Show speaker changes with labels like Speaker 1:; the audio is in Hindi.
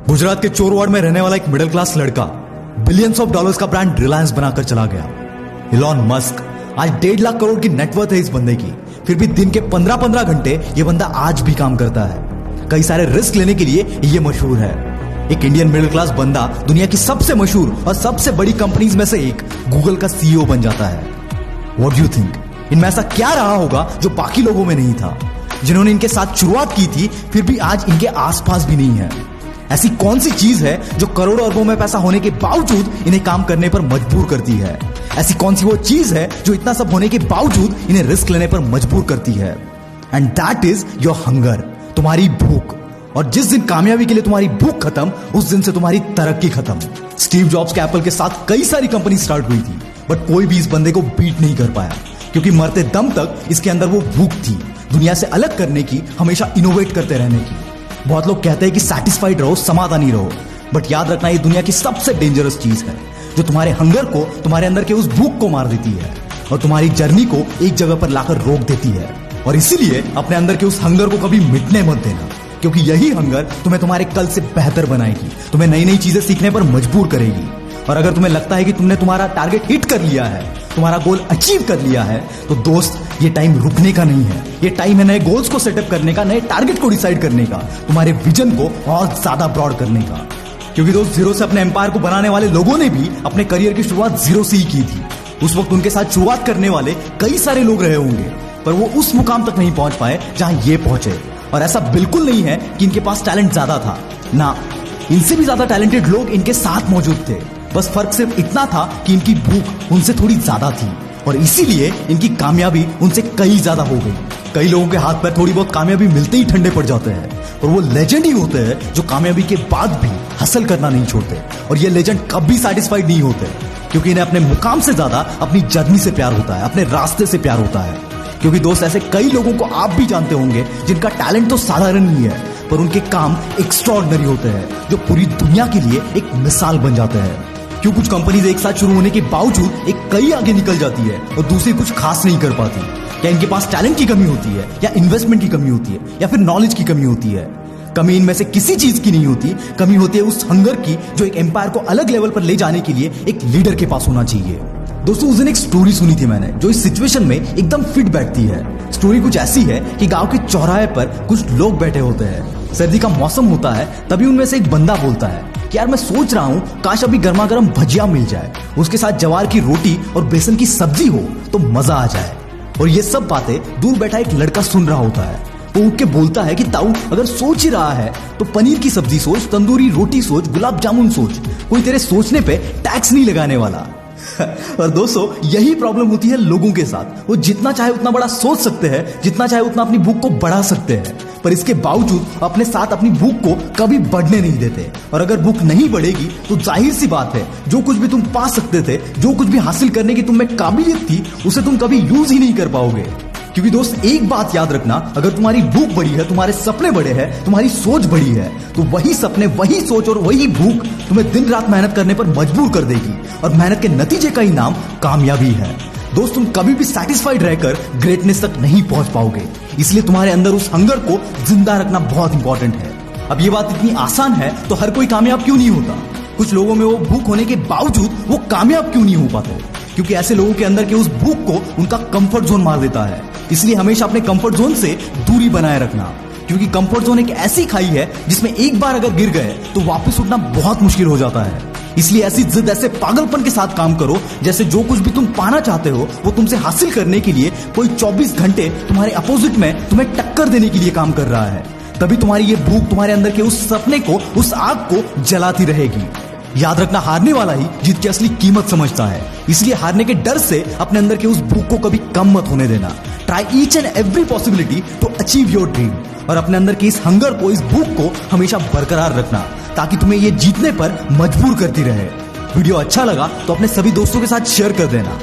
Speaker 1: गुजरात के चोरवाड़ में रहने वाला एक मिडिल क्लास लड़का बिलियंस ऑफ डॉलर्स का ब्रांड रिलायंस बनाकर चला गया। इलॉन मस्क, आज 1.5 लाख करोड़ की नेटवर्थ है इस बंदे की, फिर भी दिन के 15-15 घंटे ये बंदा आज भी काम करता है। कई सारे रिस्क लेने के लिए ये मशहूर है। एक इंडियन मिडिल क्लास बंदा दुनिया की सबसे मशहूर और सबसे बड़ी कंपनीज में से एक गूगल का सीईओ बन जाता है। व्हाट डू यू थिंक, इनमें ऐसा क्या रहा होगा जो बाकी लोगों में नहीं था, जिन्होंने इनके साथ शुरुआत की थी फिर भी आज इनके आसपास भी नहीं है? ऐसी कौन सी चीज है जो करोड़ों अरबों में पैसा होने के बावजूद इन्हें काम करने पर मजबूर करती है? ऐसी कौन सी वो चीज है जो इतना सब होने के बावजूद इन्हें रिस्क लेने पर मजबूर करती है? And that is your hunger, तुम्हारी भूख। और जिस दिन कामयाबी के लिए तुम्हारी भूख खत्म, उस दिन से तुम्हारी तरक्की खत्म। स्टीव जॉब्स के एप्पल के साथ कई सारी कंपनी स्टार्ट हुई थी, बट कोई भी इस बंदे को बीट नहीं कर पाया, क्योंकि मरते दम तक इसके अंदर वो भूख थी, दुनिया से अलग करने की, हमेशा इनोवेट करते रहने की। बहुत लोग कहते हैं कि सैटिस्फाइड रहो, समाधानी रहो, बट याद रखना ये दुनिया की सबसे डेंजरस चीज है, जो तुम्हारे हंगर को, तुम्हारे अंदर के उस भूख को मार देती है और तुम्हारी जर्नी को एक जगह पर लाकर रोक देती है। और इसीलिए अपने अंदर के उस हंगर को कभी मिटने मत देना, क्योंकि यही हंगर तुम्हें तुम्हारे कल से बेहतर बनाएगी, तुम्हें नई नई चीजें सीखने पर मजबूर करेगी। और अगर तुम्हें लगता है कि तुमने तुम्हारा टारगेट हिट कर लिया है, तुम्हारा गोल अचीव कर लिया है, तो दोस्त ये टाइम रुकने का नहीं है। ये टाइम है नए गोल्स को सेटअप करने का, नए टारगेट को डिसाइड करने का, तुम्हारे विजन को और ज्यादा ब्रॉड करने का। क्योंकि दोस्त, जीरो से अपने एम्पायर को बनाने वाले लोगों ने भी अपने करियर की शुरुआत जीरो से ही की थी। उस वक्त उनके साथ शुरुआत करने वाले कई सारे लोग रहे होंगे, पर वो उस मुकाम तक नहीं पहुंच पाए जहां ये पहुंचे। और ऐसा बिल्कुल नहीं है कि इनके पास टैलेंट ज्यादा था, ना, इनसे भी ज्यादा टैलेंटेड लोग इनके साथ मौजूद थे। बस फर्क सिर्फ इतना था कि इनकी भूख उनसे थोड़ी ज्यादा थी, और इसीलिए इनकी कामयाबी उनसे कई ज्यादा हो गई। कई लोगों के हाथ पैर थोड़ी बहुत कामयाबी मिलते ही ठंडे पड़ जाते हैं, और वो लेजेंड ही होते हैं जो कामयाबी के बाद भी हासिल करना नहीं छोड़ते। और ये लेजेंड कभी सैटिस्फाइड नहीं होते, क्योंकि इन्हें अपने मुकाम से ज्यादा अपनी जर्नी से प्यार होता है, अपने रास्ते से प्यार होता है। क्योंकि दोस्त, ऐसे कई लोगों को आप भी जानते होंगे जिनका टैलेंट तो साधारण ही है, पर उनके काम एक्स्ट्राऑर्डिनरी होते हैं, जो पूरी दुनिया के लिए एक मिसाल बन जाते हैं। क्यों कुछ कंपनीज एक साथ शुरू होने के बावजूद एक कई आगे निकल जाती है और दूसरी कुछ खास नहीं कर पाती? क्या इनके पास टैलेंट की कमी होती है, या इन्वेस्टमेंट की कमी होती है, या फिर नॉलेज की कमी होती है? कमी इनमें से किसी चीज की नहीं होती, कमी होती है उस हंगर की जो एक एम्पायर को अलग लेवल पर ले जाने के लिए एक लीडर के पास होना चाहिए। दोस्तों, उस दिन एक स्टोरी सुनी थी मैंने, जो इस सिचुएशन में एकदम फिट बैठती है। स्टोरी कुछ ऐसी है कि गांव के चौराहे पर कुछ लोग बैठे होते हैं, सर्दी का मौसम होता है, तभी उनमें से एक बंदा बोलता है कि यार, मैं सोच रहा हूं काश अभी गर्मा गर्म भजिया मिल जाए, उसके साथ जवार की रोटी और बेसन की सब्जी हो तो मजा आ जाए। और ये सब बातें दूर बैठा एक लड़का सुन रहा होता है। वो उठ के बोलता है कि ताऊ, अगर सोच ही रहा है तो पनीर की सब्जी सोच, तंदूरी रोटी सोच, गुलाब जामुन सोच, कोई तेरे सोचने पे टैक्स नहीं लगाने वाला। और दोस्तों, यही प्रॉब्लम होती है लोगों के साथ। वो जितना चाहे उतना बड़ा सोच सकते हैं, जितना चाहे उतना अपनी भूख को बढ़ा सकते हैं, पर इसके बावजूद अपने साथ अपनी भूख को कभी बढ़ने नहीं देते। और अगर भूख नहीं बढ़ेगी तो जाहिर सी बात है, जो कुछ भी तुम पा सकते थे, जो कुछ भी हासिल करने की तुम में काबिलियत थी, उसे तुम कभी यूज ही नहीं कर पाओगे। क्योंकि दोस्त, एक बात याद रखना, अगर तुम्हारी भूख बड़ी है, तुम्हारे सपने बड़े हैं, तुम्हारी सोच बड़ी है, तो वही सपने, वही सोच और वही भूख तुम्हें दिन रात मेहनत करने पर मजबूर कर देगी। और मेहनत के नतीजे का ही नाम कामयाबी है। दोस्त, तुम कभी भी सैटिस्फाइड रहकर ग्रेटनेस तक नहीं पहुंच पाओगे, इसलिए तुम्हारे अंदर उस हंगर को जिंदा रखना बहुत इंपॉर्टेंट है। अब ये बात इतनी आसान है तो हर कोई कामयाब क्यों नहीं होता? कुछ लोगों में वो भूख होने के बावजूद वो कामयाब क्यों नहीं हो पाते? क्योंकि ऐसे लोगों के अंदर के उस भूख को उनका कंफर्ट जोन मार देता है। इसलिए हमेशा अपने कंफर्ट जोन से दूरी बनाए रखना, क्योंकि कंफर्ट जोन एक ऐसी खाई है जिसमें एक बार अगर गिर गए तो वापस उठना बहुत मुश्किल हो जाता है। इसलिए ऐसी जिद, ऐसे पागलपन के साथ काम करो जैसे जो कुछ भी तुम पाना चाहते हो वो तुमसे हासिल करने के लिए कोई 24 घंटे तुम्हारे अपोजिट में तुम्हें टक्कर देने के लिए काम कर रहा है। तभी तुम्हारी ये भूख तुम्हारे अंदर के उस सपने को, उस आग को जलाती रहेगी। याद रखना, हारने वाला ही जीत की असली कीमत समझता है। इसलिए हारने के डर से अपने अंदर के उस भूख को कभी कम मत होने देना। Try each and every possibility to achieve your dream. और अपने अंदर की इस हंगर को, इस भूख को हमेशा बरकरार रखना, ताकि तुम्हें ये जीतने पर मजबूर करती रहे। वीडियो अच्छा लगा तो अपने सभी दोस्तों के साथ शेयर कर देना।